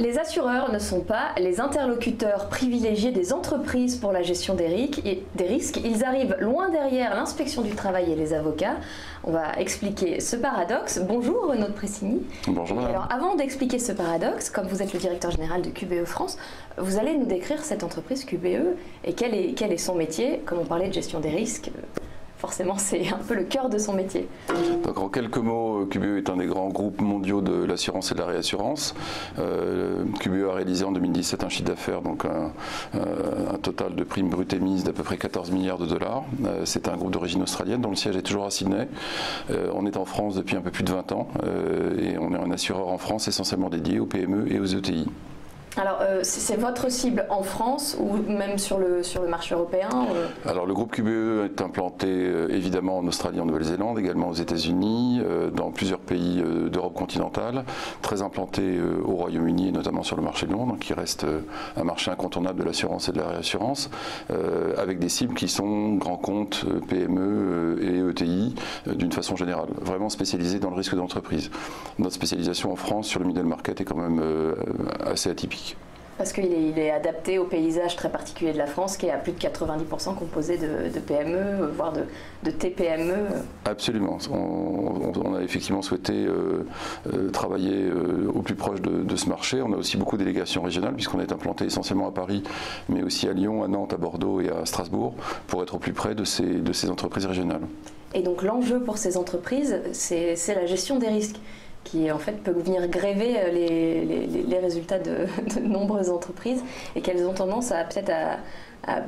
Les assureurs ne sont pas les interlocuteurs privilégiés des entreprises pour la gestion des risques. Ils arrivent loin derrière l'inspection du travail et les avocats. On va expliquer ce paradoxe. Bonjour Renaud de Pressigny. Bonjour. Alors avant d'expliquer ce paradoxe, comme vous êtes le directeur général de QBE France, vous allez nous décrire cette entreprise QBE et quel est son métier. Comme on parlait de gestion des risques, forcément, c'est un peu le cœur de son métier. Donc, en quelques mots, QBE est un des grands groupes mondiaux de l'assurance et de la réassurance. QBE a réalisé en 2017 un chiffre d'affaires, donc un total de primes brutes émises d'à peu près 14 milliards de dollars. C'est un groupe d'origine australienne dont le siège est toujours à Sydney. On est en France depuis un peu plus de 20 ans et on est un assureur en France essentiellement dédié aux PME et aux ETI. Alors, c'est votre cible en France ou même sur le marché européen Alors, le groupe QBE est implanté évidemment en Australie, en Nouvelle-Zélande, également aux États-Unis, dans plusieurs pays d'Europe continentale, très implanté au Royaume-Uni, notamment sur le marché de Londres, qui reste un marché incontournable de l'assurance et de la réassurance, avec des cibles qui sont grands comptes, PME et ETI, d'une façon générale, vraiment spécialisés dans le risque d'entreprise. Notre spécialisation en France sur le middle market est quand même assez atypique. Parce qu'il est adapté au paysage très particulier de la France, qui est à plus de 90% composé de PME, voire de TPME. Absolument. On a effectivement souhaité travailler au plus proche de ce marché. On a aussi beaucoup de délégations régionales, puisqu'on est implanté essentiellement à Paris, mais aussi à Lyon, à Nantes, à Bordeaux et à Strasbourg, pour être au plus près de ces entreprises régionales. Et donc l'enjeu pour ces entreprises, c'est la gestion des risques, qui en fait peut venir gréver les résultats de nombreuses entreprises et qu'elles ont tendance à peut-être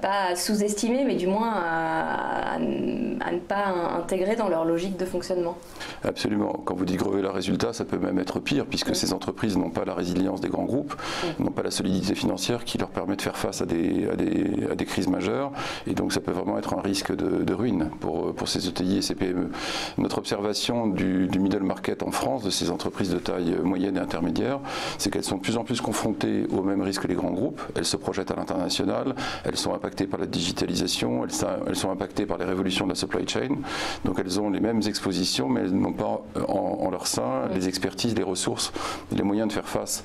pas sous-estimer, mais du moins à ne pas intégrer dans leur logique de fonctionnement. Absolument. Quand vous dites grever leurs résultats, ça peut même être pire, puisque ces entreprises n'ont pas la résilience des grands groupes, n'ont pas la solidité financière qui leur permet de faire face à des crises majeures, et donc ça peut vraiment être un risque de ruine pour ces ETI et ces PME. Notre observation du middle market en France, de ces entreprises de taille moyenne et intermédiaire, c'est qu'elles sont de plus en plus confrontées aux mêmes risques que les grands groupes. Elles se projettent à l'international, elles sont impactées par la digitalisation, elles sont impactées par les révolutions de la supply chain, donc elles ont les mêmes expositions, mais elles n'ont pas en leur sein les expertises, les ressources, les moyens de faire face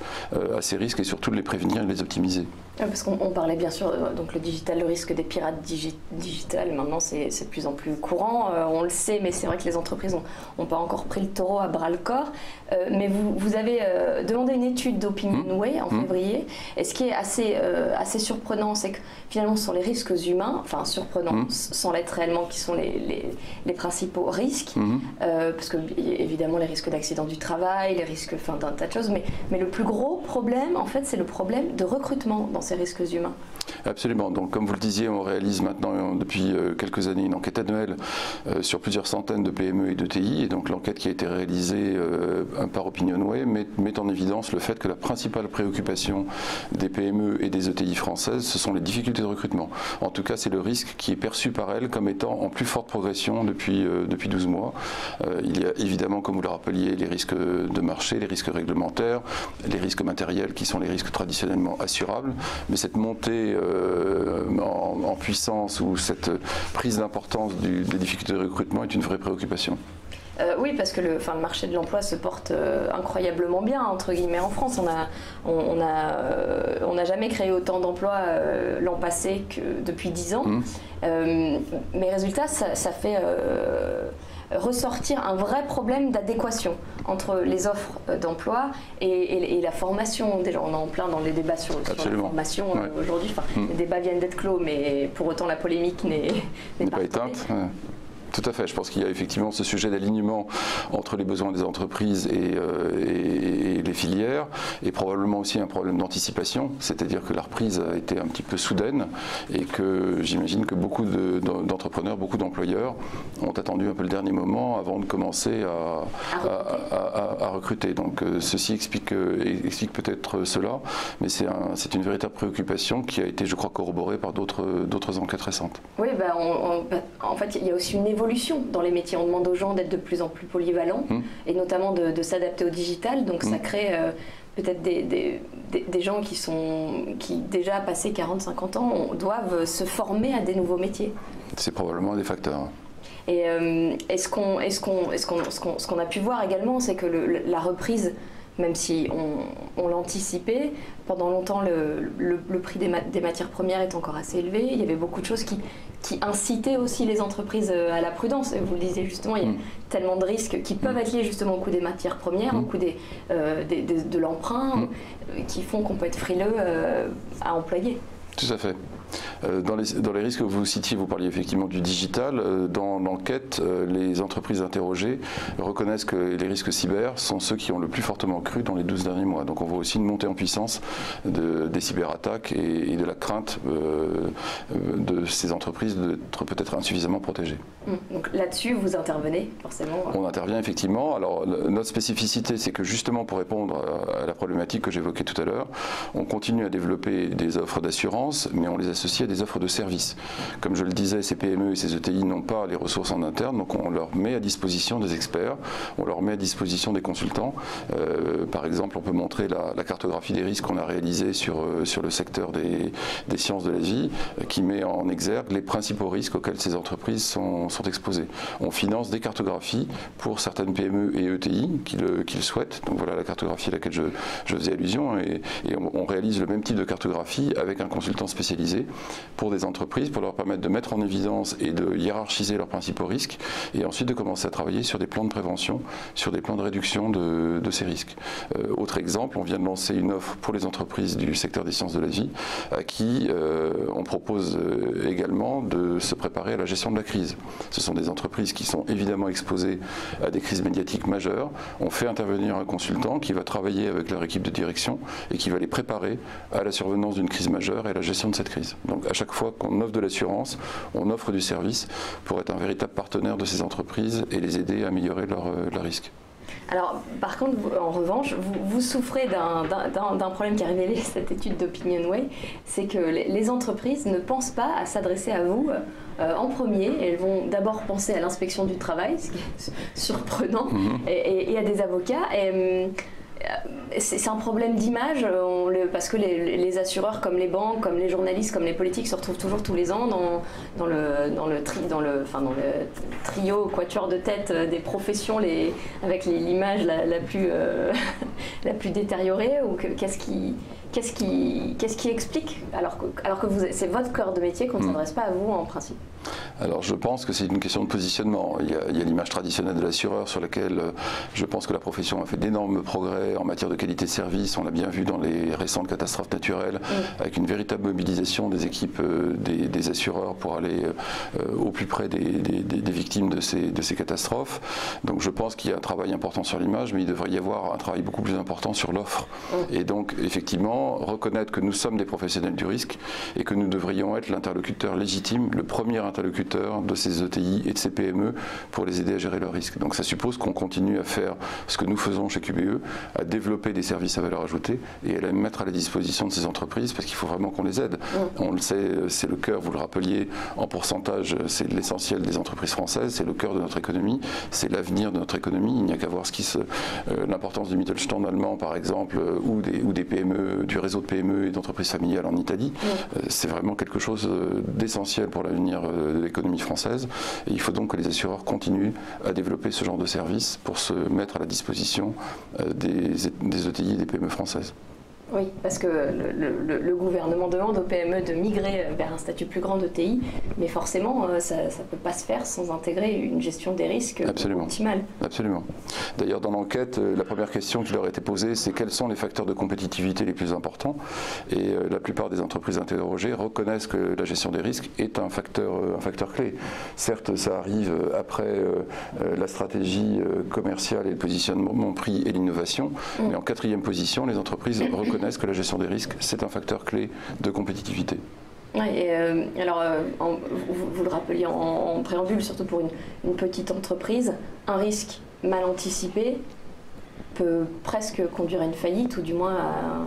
à ces risques et surtout de les prévenir et de les optimiser. Parce qu'on parlait bien sûr, donc le digital, le risque des pirates digital, maintenant c'est de plus en plus courant, on le sait, mais c'est vrai que les entreprises n'ont pas encore pris le taureau à bras le corps. Mais vous avez demandé une étude d'Opinionway en février, et ce qui est assez surprenant, c'est que finalement ce sont les risques humains, enfin surprenants sans l'être réellement, qui sont les principaux risques, parce que évidemment les risques d'accident du travail, les risques d'un tas de choses, mais le plus gros problème en fait c'est le problème de recrutement dans ces risques humains. Absolument. Donc, comme vous le disiez, on réalise maintenant depuis quelques années une enquête annuelle sur plusieurs centaines de PME et d'ETI. Et donc, l'enquête qui a été réalisée par Opinionway met en évidence le fait que la principale préoccupation des PME et des ETI françaises, ce sont les difficultés de recrutement. En tout cas, c'est le risque qui est perçu par elles comme étant en plus forte progression depuis 12 mois. Il y a évidemment, comme vous le rappeliez, les risques de marché, les risques réglementaires, les risques matériels qui sont les risques traditionnellement assurables. Mais cette montée en puissance ou cette prise d'importance des difficultés de recrutement est une vraie préoccupation. Oui, parce que le marché de l'emploi se porte incroyablement bien, entre guillemets, en France. On n'a jamais créé autant d'emplois l'an passé que depuis 10 ans. Mais résultat, ça fait ressortir un vrai problème d'adéquation entre les offres d'emploi et la formation. Déjà, on est en plein dans les débats sur la formation aujourd'hui. Les débats viennent d'être clos, mais pour autant la polémique n'est pas éteinte. Tout à fait. Je pense qu'il y a effectivement ce sujet d'alignement entre les besoins des entreprises et les filières, et probablement aussi un problème d'anticipation, c'est-à-dire que la reprise a été un petit peu soudaine et que j'imagine que beaucoup d'entrepreneurs, beaucoup d'employeurs ont attendu un peu le dernier moment avant de commencer à recruter. Donc ceci explique peut-être cela, mais c'est une véritable préoccupation qui a été, je crois, corroborée par d'autres enquêtes récentes. Oui, en fait, il y a aussi une évolution dans les métiers. On demande aux gens d'être de plus en plus polyvalents et notamment de s'adapter au digital. Donc ça crée peut-être des gens qui déjà passé 40-50 ans doivent se former à des nouveaux métiers. C'est probablement un des facteurs. Et ce qu'on a pu voir également, c'est que la reprise même si on l'anticipait. Pendant longtemps, le prix des matières premières est encore assez élevé. Il y avait beaucoup de choses qui incitaient aussi les entreprises à la prudence. Et vous le disiez justement, il y a tellement de risques qui peuvent être liés justement au coût des matières premières, au coût de l'emprunt, qui font qu'on peut être frileux à employer. Tout à fait. Dans les risques que vous citiez, vous parliez effectivement du digital. Dans l'enquête, les entreprises interrogées reconnaissent que les risques cyber sont ceux qui ont le plus fortement cru dans les 12 derniers mois. Donc on voit aussi une montée en puissance des cyberattaques et de la crainte de ces entreprises d'être peut-être insuffisamment protégées. Donc là-dessus, vous intervenez forcément? On intervient effectivement. Alors notre spécificité, c'est que justement pour répondre à la problématique que j'évoquais tout à l'heure, on continue à développer des offres d'assurance, mais on les associe à des offres de services. Comme je le disais, ces PME et ces ETI n'ont pas les ressources en interne, donc on leur met à disposition des experts, on leur met à disposition des consultants. Par exemple, on peut montrer la cartographie des risques qu'on a réalisée sur le secteur des sciences de la vie, qui met en exergue les principaux risques auxquels ces entreprises sont exposées. On finance des cartographies pour certaines PME et ETI qui le souhaitent. Donc voilà la cartographie à laquelle je faisais allusion, et on réalise le même type de cartographie avec un consultant spécialisé pour des entreprises, pour leur permettre de mettre en évidence et de hiérarchiser leurs principaux risques, et ensuite de commencer à travailler sur des plans de prévention, sur des plans de réduction de ces risques. Autre exemple, on vient de lancer une offre pour les entreprises du secteur des sciences de la vie, à qui on propose également de se préparer à la gestion de la crise. Ce sont des entreprises qui sont évidemment exposées à des crises médiatiques majeures. On fait intervenir un consultant qui va travailler avec leur équipe de direction et qui va les préparer à la survenance d'une crise majeure et à la gestion de cette crise. Donc à chaque fois qu'on offre de l'assurance, on offre du service pour être un véritable partenaire de ces entreprises et les aider à améliorer leur risque. Alors, par contre, en revanche, vous souffrez d'un problème qui a révélé cette étude d'OpinionWay, c'est que les entreprises ne pensent pas à s'adresser à vous en premier. Elles vont d'abord penser à l'inspection du travail, ce qui est surprenant, et à des avocats. C'est un problème d'image, parce que les assureurs, comme les banques, comme les journalistes, comme les politiques, se retrouvent toujours tous les ans dans le trio, quatuor de tête des professions, avec l'image la plus détériorée. Ou qu'est-ce qui explique, alors que c'est votre cœur de métier, qu'on ne s'adresse pas à vous en principe? Alors je pense que c'est une question de positionnement. Il y a l'image traditionnelle de l'assureur sur laquelle je pense que la profession a fait d'énormes progrès en matière de qualité de service. On l'a bien vu dans les récentes catastrophes naturelles, avec une véritable mobilisation des équipes des assureurs pour aller au plus près des victimes de ces catastrophes. Donc je pense qu'il y a un travail important sur l'image, mais il devrait y avoir un travail beaucoup plus important sur l'offre. Et donc effectivement, reconnaître que nous sommes des professionnels du risque et que nous devrions être l'interlocuteur légitime, le premier interlocuteur de ces ETI et de ces PME pour les aider à gérer leurs risques. Donc ça suppose qu'on continue à faire ce que nous faisons chez QBE, à développer des services à valeur ajoutée et à les mettre à la disposition de ces entreprises, parce qu'il faut vraiment qu'on les aide. On le sait, c'est le cœur, vous le rappeliez, en pourcentage, c'est l'essentiel des entreprises françaises, c'est le cœur de notre économie, c'est l'avenir de notre économie. Il n'y a qu'à voir l'importance du Mittelstand allemand, par exemple, ou des PME, du réseau de PME et d'entreprises familiales en Italie. C'est vraiment quelque chose d'essentiel pour l'avenir de l'économie française, et il faut donc que les assureurs continuent à développer ce genre de services pour se mettre à la disposition des ETI et des PME françaises. Oui, parce que le gouvernement demande aux PME de migrer vers un statut plus grand d'ETI, mais forcément, ça ne peut pas se faire sans intégrer une gestion des risques optimale. Absolument. D'ailleurs, dans l'enquête, la première question qui leur a été posée, c'est quels sont les facteurs de compétitivité les plus importants. Et la plupart des entreprises interrogées reconnaissent que la gestion des risques est un facteur clé. Certes, ça arrive après la stratégie commerciale et le positionnement prix et l'innovation, mais en quatrième position, les entreprises reconnaissent que la gestion des risques, c'est un facteur clé de compétitivité. Oui, alors vous le rappeliez en préambule, surtout pour une petite entreprise, un risque mal anticipé peut presque conduire à une faillite, ou du moins à...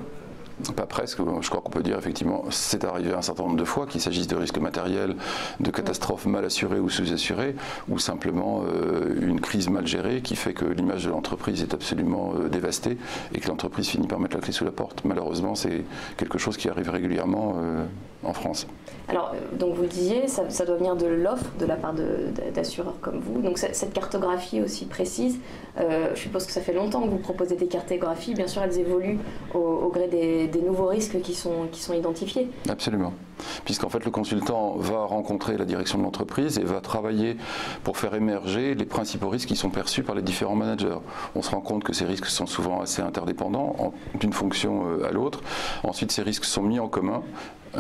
Pas presque, je crois qu'on peut dire effectivement, c'est arrivé un certain nombre de fois, qu'il s'agisse de risques matériels, de catastrophes mal assurées ou sous-assurées, ou simplement une crise mal gérée qui fait que l'image de l'entreprise est absolument dévastée et que l'entreprise finit par mettre la clé sous la porte. Malheureusement, c'est quelque chose qui arrive régulièrement en France. Alors, donc vous le disiez, ça doit venir de l'offre de la part d'assureurs comme vous. Donc cette cartographie aussi précise, je suppose que ça fait longtemps que vous proposez des cartographies. Bien sûr, elles évoluent au gré des nouveaux risques qui sont identifiés. Absolument. Puisqu'en fait, le consultant va rencontrer la direction de l'entreprise et va travailler pour faire émerger les principaux risques qui sont perçus par les différents managers. On se rend compte que ces risques sont souvent assez interdépendants d'une fonction à l'autre. Ensuite, ces risques sont mis en commun.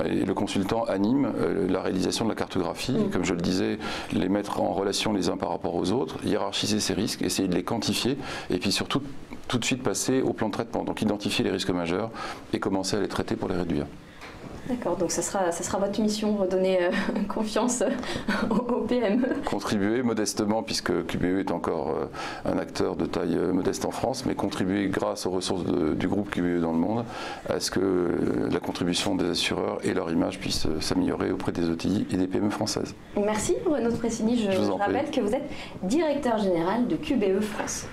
Et le consultant anime la réalisation de la cartographie, comme je le disais, les mettre en relation les uns par rapport aux autres, hiérarchiser ces risques, essayer de les quantifier, et puis surtout tout de suite passer au plan de traitement, donc identifier les risques majeurs et commencer à les traiter pour les réduire. D'accord, donc ça sera votre mission, redonner confiance au PME. Contribuer modestement, puisque QBE est encore un acteur de taille modeste en France, mais contribuer grâce aux ressources du groupe QBE dans le monde à ce que la contribution des assureurs et leur image puissent s'améliorer auprès des ETI et des PME françaises. Merci Renaud de Pressigny, je rappelle que vous êtes directeur général de QBE France.